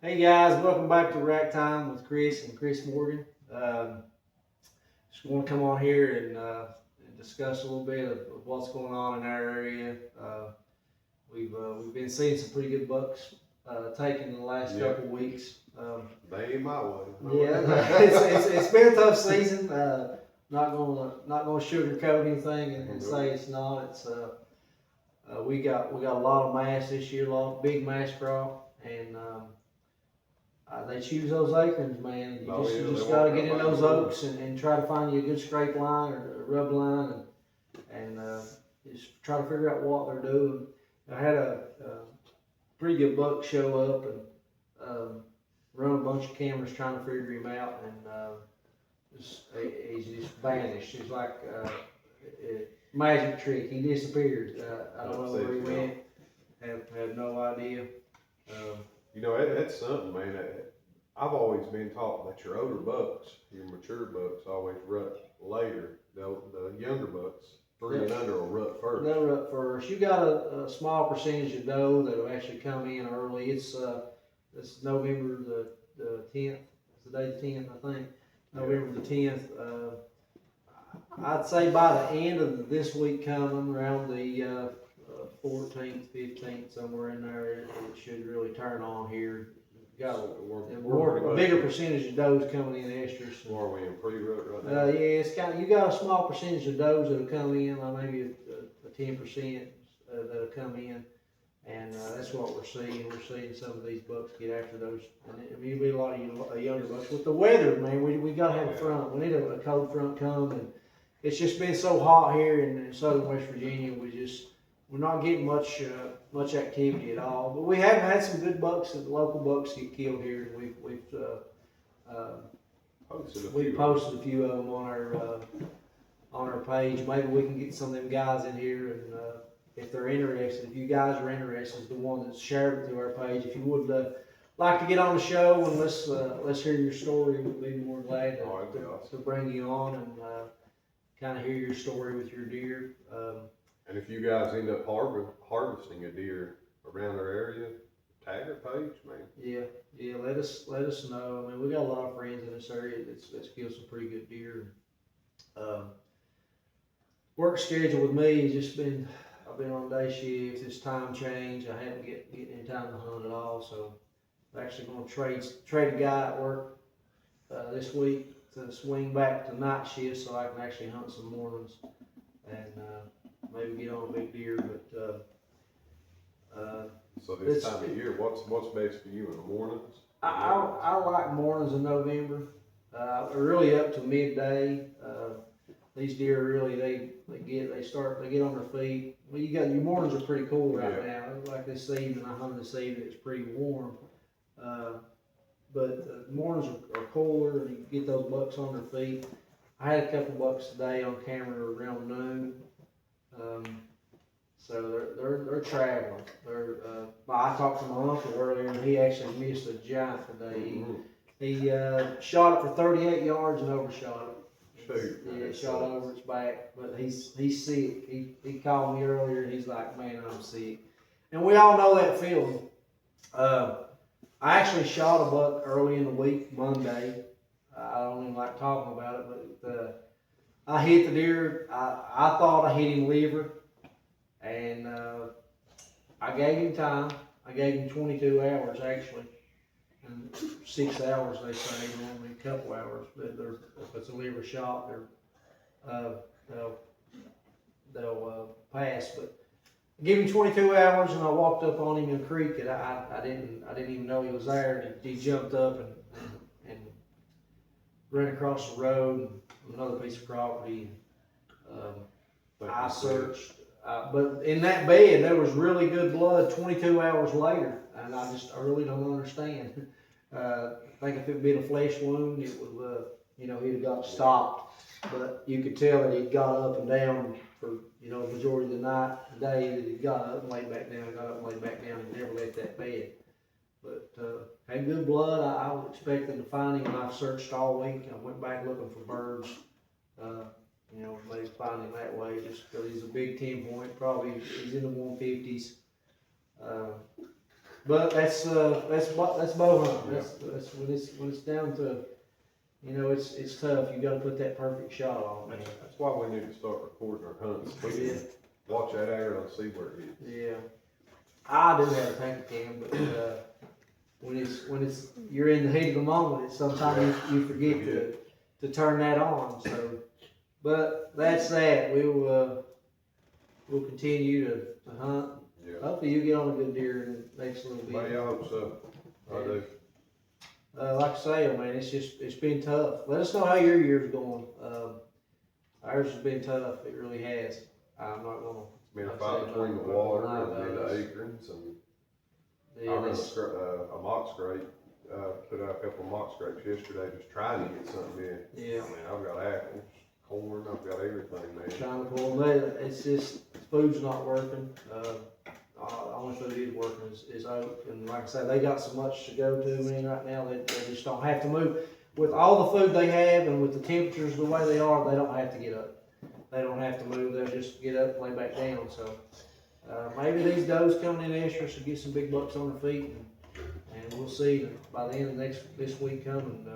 Hey guys, welcome back to Rack Time with Chris and Chris Morgan. Just want to come on here and discuss a little bit of what's going on in our area. We've been seeing some pretty good bucks taken in the last couple of weeks. They ain't my way. Yeah, it's been a tough season. Not gonna sugarcoat anything and say it's not. We got a lot of mass this year, a lot of big mass crop, and they choose those acorns, man. You just got to get in those oaks and try to find you a good scrape line or a rub line and just try to figure out what they're doing. I had a pretty good buck show up and run a bunch of cameras trying to figure him out, and he's just vanished. It's like a magic trick. He disappeared. I don't know where he went. Have no idea. That's something, man. I've always been taught that your older bucks, your mature bucks, always rut later. The younger bucks, three and under, will rut first. They'll rut first. You got a small percentage of doe that will actually come in early. It's November the 10th. It's the day the 10th, I think. November the 10th. I'd say by the end of this week coming, around the 14th, 15th, somewhere in there, it should really turn on here. Got a bigger percentage of does coming in estrus. Or are we in pre-rut right now? Yeah, it's you got a small percentage of does that'll come in, like maybe a 10% that'll come in, and that's what we're seeing. We're seeing some of these bucks get after those, and it'll be a lot of younger bucks. With the weather, man, we got to have a front. We need a cold front come, and it's just been so hot here in southern West Virginia. We're not getting much activity at all, but we have had some good bucks. The local bucks get killed here, and we've posted a few of them on our page. Maybe we can get some of them guys in here, and if they're interested, if you guys are interested, the one that's shared it to our page, if you would like to get on the show and let's hear your story, we'd be more glad to bring you on and kind of hear your story with your deer. And if you guys end up harvesting a deer around our area, tag our page, man. Yeah. Let us know. I mean, we got a lot of friends in this area that's killed some pretty good deer. Work schedule with me has just been. I've been on day shift. It's time change. I haven't getting in time to hunt at all. So I'm actually going to trade a guy at work this week to swing back to night shift so I can actually hunt some mornings and maybe get on a big deer. But so this time of year, what's best for you in the mornings? I like mornings in November. Really up to midday. These deer really they get on their feet. Well, your mornings are pretty cool right now. Like this evening, I hunted this evening. It's pretty warm. But mornings are cooler, and you get those bucks on their feet. I had a couple bucks today on camera around noon. So they're traveling. I talked to my uncle earlier, and he actually missed a giant today. He shot it for 38 yards and overshot it. Yeah, shot over its back, but he's sick. He called me earlier, and he's like, "Man, I'm sick." And we all know that feeling. I actually shot a buck early in the week, Monday. I don't even like talking about it, but I hit the deer. I thought I hit him liver, and I gave him time. I gave him 22 hours actually, and 6 hours they say, normally a couple hours. But if it's a liver shot, they'll pass. But I gave him 22 hours, and I walked up on him in the creek, and I didn't even know he was there. And he jumped up and ran across the road, and another piece of property. I searched, but in that bed there was really good blood 22 hours later, and I really don't understand. I think if it had been a flesh wound, it would, he'd have got stopped, but you could tell that he'd got up and down for, the majority of the night, day that he got up and laid back down, got up and laid back down, and never left that bed. But had good blood. I was expecting to find him, and I've searched all week. I went back looking for birds. Maybe find him that way, just because he's a big 10 point. Probably he's in the 150s. But that's bow hunting. That's when it's down to, you know, it's tough. You got to put that perfect shot on, man. That's why we need to start recording our hunts. We can watch that arrow and see where it hits. Yeah, I do have a tank cam, but when it's you're in the heat of the moment, it's sometimes you forget to turn that on. So, but that's that. We'll continue to hunt. Yeah. Hopefully you get on a good deer in the next little bit. Maybe I hope so. I do. Like I say, man, it's been tough. Let us know how your year's going. Ours has been tough. It really has. I'm not gonna. It's been a fight between the water and the acorns, and I run a mock scrape. Put out a couple of mock scrapes yesterday, just trying to get something in. Yeah. I mean, I've got apples, corn, I've got everything, man. Trying to pull them. It's just food's not working. The only food is working is oat, and like I said, they got so much to go to. I mean, right now they just don't have to move. With all the food they have, and with the temperatures the way they are, they don't have to get up. They don't have to move. They'll just get up and lay back down. So maybe these does coming in extra to get some big bucks on their feet, and we'll see by the end of this week coming.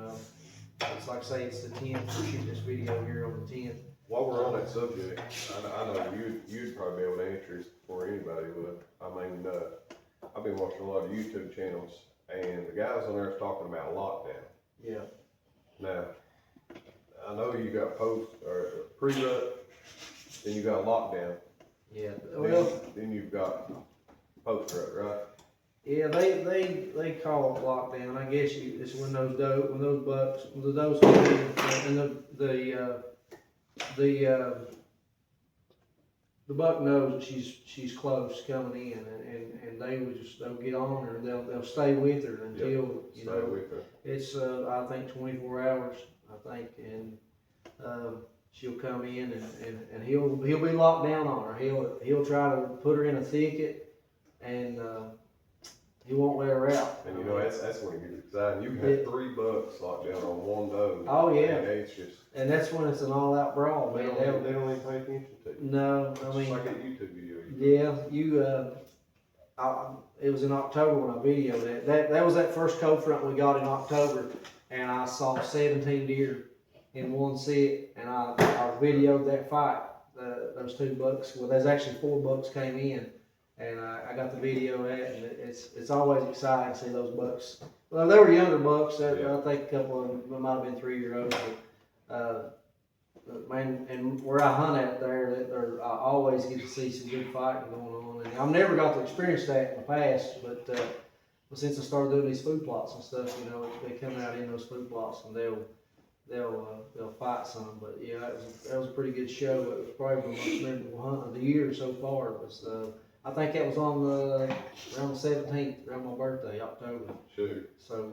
It's like I say, it's the 10th. We're shooting this video here on the 10th. While we're on that subject, I know you'd probably be able to answer this before anybody would. I mean, I've been watching a lot of YouTube channels, and the guys on there is talking about lockdown. Yeah. Now, I know you got post or pre-rut, then you got lockdown. Yeah. Well, then you've got post-rut, right? yeah, they call it lockdown. I guess it's when the does come in, and the buck knows that she's close coming in, and they'll get on her, and they'll stay with her until you know with her. It's I think 24 hours, I think, and she'll come in and he'll be locked down on her. He'll try to put her in a thicket, and he won't let her out. And you know that's when it gets exciting. You can have 3 bucks locked down on one doe. Oh yeah. And it's just. And that's when it's an all-out brawl, man. They don't even pay attention to you. No, It's I mean. like a YouTube video. Yeah, it was in October when I videoed it. That was that first cold front we got in October, and I saw 17 deer in one sit, and I videoed that fight. Those 2 bucks. Well, there's actually 4 bucks came in, and I got the video of that, and it's always exciting to see those bucks. Well, they were younger bucks. I think a couple of them might have been 3-year-olds. Man, and where I hunt at there, I always get to see some good fighting going on. And I've never got to experience that in the past, but since I started doing these food plots and stuff, you know, they come out in those food plots and they'll fight some. But yeah, that was a pretty good show. It was probably the most memorable hunt of the year so far. It was I think that was on around the 17th, around my birthday, October. Shoot. So.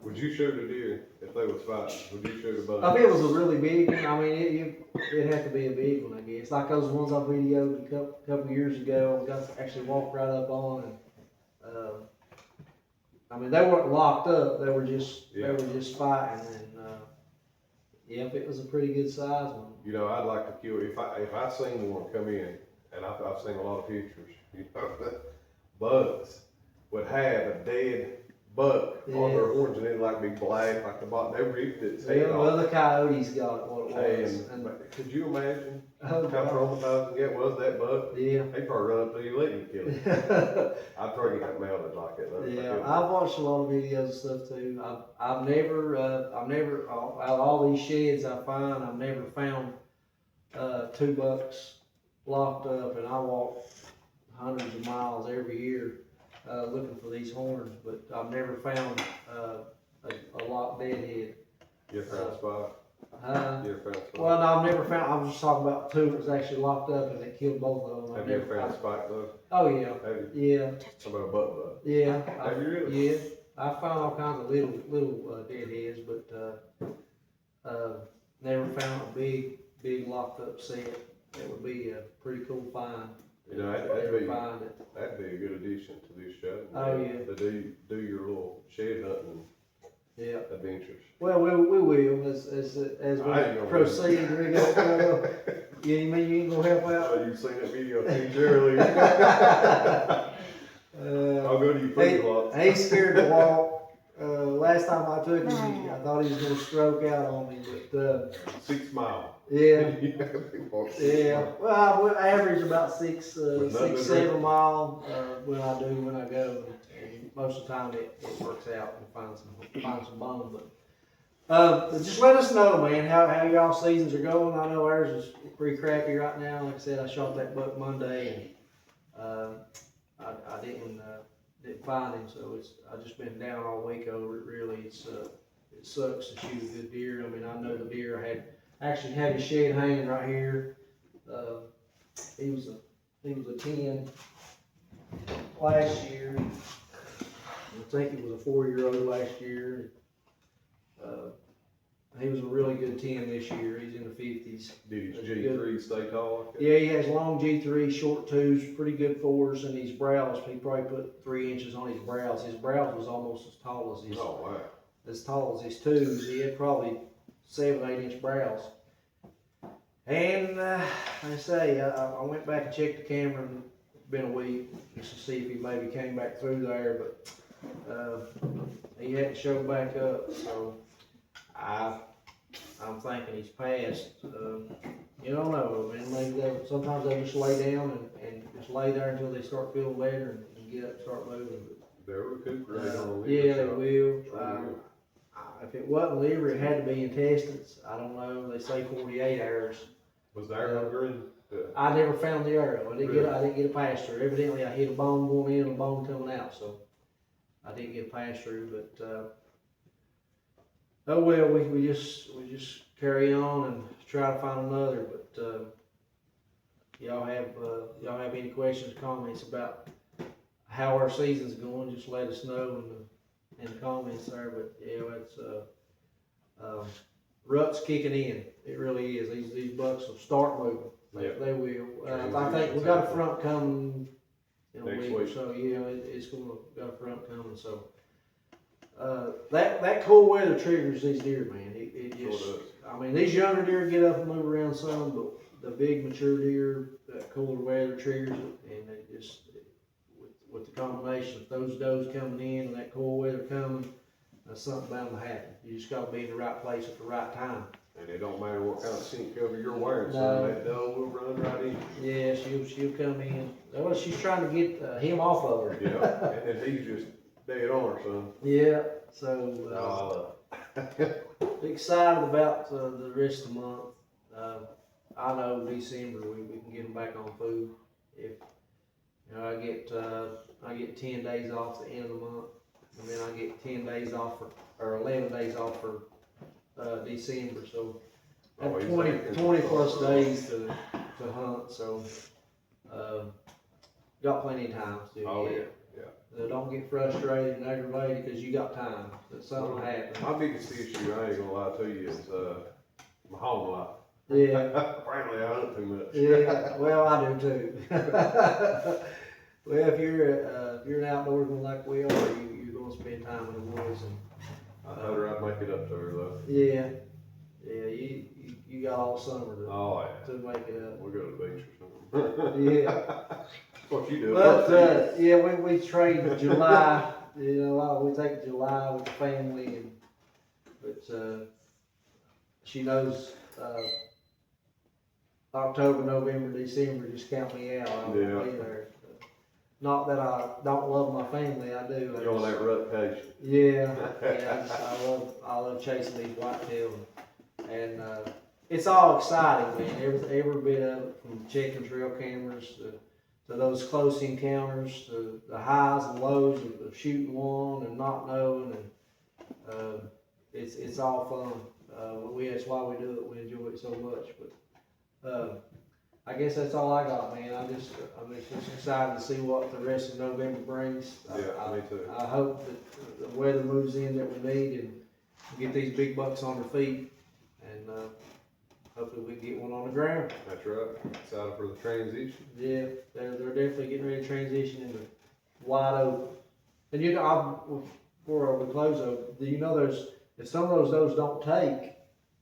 Would you shoot a deer if they was fighting? Would you shoot a buck? If it was a really big one, I mean, it'd have to be a big one, I guess. Like those ones I videoed a couple years ago, I got to actually walk right up on, and I mean, they weren't locked up; they were just fighting, and if it was a pretty good size one. You know, I'd like to kill if I seen one come in, and I've seen a lot of pictures. You know, bucks would have a dead buck on their horns, and it'd like be black, like the bottom. They ripped its head off. Well, the coyotes got it, what it was. And could you imagine how traumatizing it was, that buck? Yeah. He'd probably run up to you, let you kill him. I'd probably get that mounted like that. Yeah, I've watched a lot of videos and stuff too. I've never, out of all these sheds I find, I've never found 2 bucks locked up, and I walk hundreds of miles every year looking for these horns, but I've never found a locked deadhead. You ever found a spot? You ever found a spot? Well, no, I've never found. I was just talking about 2 that was actually locked up, and it killed both of them. Have you ever found a spike though? Oh yeah. Have you? Yeah. How about a buck? Yeah. Have you really? Yeah. I found all kinds of little deadheads, but never found a big locked up set. That would be a pretty cool find. You know, that'd be a good addition to this show. Oh yeah. To do your little shed hunting adventures. Well, we will as we proceed. Yeah, you mean you ain't gonna help out? Oh, you seen that video I seen earlier. go to your food lot. He's scared to walk. Last time I took him, I thought he was gonna stroke out on me, but 6 miles. yeah. Walk 6 Yeah, miles. well, I would average about six, With nothing to 7 mile, when I go, and most of the time it works out and find some bone, but just let us know, man, how y'all seasons are going. I know ours is pretty crappy right now. Like I said, I shot that buck Monday, and, I didn't find him, so I just been down all week over it, really. It sucks to shoot a good deer. I mean, I know the deer actually had his shed hanging right here. He was a 10 last year. I think he was a 4-year-old last year. He was a really good 10 this year. He's in the 50s. Did his G3 stay tall like that? Yeah, he has long G3, short 2s, pretty good 4s, and his brows, he probably put 3 inches on his brows. His brows was almost as tall as his, Oh, wow. as tall as his 2s. He had probably 7-8 inch brows. And like I say, I went back and checked the camera, and it's been a week just to see if he maybe came back through there, but he hadn't showed back up, so I'm thinking he's passed. You don't know, man. Maybe sometimes they just lay down and just lay there until they start feeling better and get up and start moving. They're recuperating on a liver Yeah, they shot. will. Sure If it wasn't liver, it had to be intestines. I don't know. They say 48 hours. Was the arrow green? I never found the arrow. I didn't Really? get a pass through. Evidently, I hit a bone going in and a bone coming out, so I didn't get a pass through. But oh well, we just carry on and try to find another. But y'all have any questions, comments about how our season's going? Just let us know in the comments there. But yeah, it's rut's kicking in. It really is. These bucks will start moving. They will. I think we got a front coming in a week or so. Yeah, it's gonna got a front coming. So that cool weather triggers these deer, man. It just. Sure does. I mean, these younger deer get up and move around some, but the big mature deer, that cooler weather triggers it, and they just with the combination of those does coming in and that cool weather coming, something bound to happen. You just gotta be in the right place at the right time. And it don't matter what kind of scent cover you're wearing, No. son, that doe will run right in. Yeah, she'll come in. Well, she's trying to get him off of her. Yeah, and then he's just dead on her, son. Yeah, Oh, so excited about the rest of the month. I know December we can get them back on food. If I get 10 days off the end of the month, and then I get 10 days off or 11 days off for December. So that's 20 plus days to hunt. So got plenty of time still. Oh, yet. yeah. So don't get frustrated and aggravated because you got time. That something will happen. My biggest issue, I ain't gonna lie to you, is my home life. Yeah. Apparently I hunt too much. Yeah, well, I do too. Well, if you're an outdoorsman like we are, you're gonna spend time in the woods, and I told her I'd make it up to her though. yeah, you got all summer Oh, to make it up. we'll go to the beach or something. Yeah, What you do? but yeah, we trade July. You know, we take July with the family, but she knows. October, November, December, just count me out. I won't be there. Not that I don't love my family, I do. You're on that rut patient. Yeah, I love chasing these whitetails, and it's all exciting, man. Every bit of it, from checking trail cameras to those close encounters, to the highs and lows of shooting one and not knowing, and it's all fun. That's why we do it. We enjoy it so much, but. I guess that's all I got, man. I'm just excited to see what the rest of November brings. Yeah, me too. I hope that the weather moves in that we need and get these big bucks on their feet, and hopefully we can get one on the ground. That's right. Excited for the transition. Yeah, they're definitely getting ready to transition into wide open. And before we close though, do you know if some of those don't take,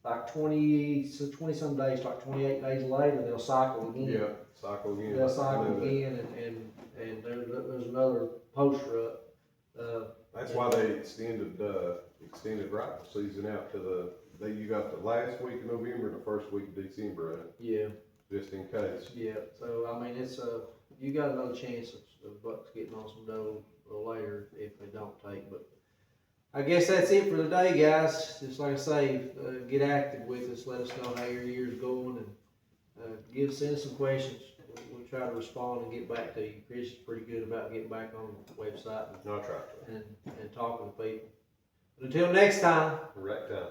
like 20 some days, like 28 days later, they'll cycle again. Yeah, cycle again. They'll cycle again, and there's another post-rut. That's why they extended rifle season out to you got the last week of November and the first week of December, Yeah, just in case. yeah, so I mean, it's you got another chance of bucks getting on some doe a little later if they don't take, but I guess that's it for today, guys. Just like I say, get active with us, let us know how your year's going, and send us some questions. We'll try to respond and get back to you. Chris is pretty good about getting back on the website I'll try. and talking to people. But until next time. Right time.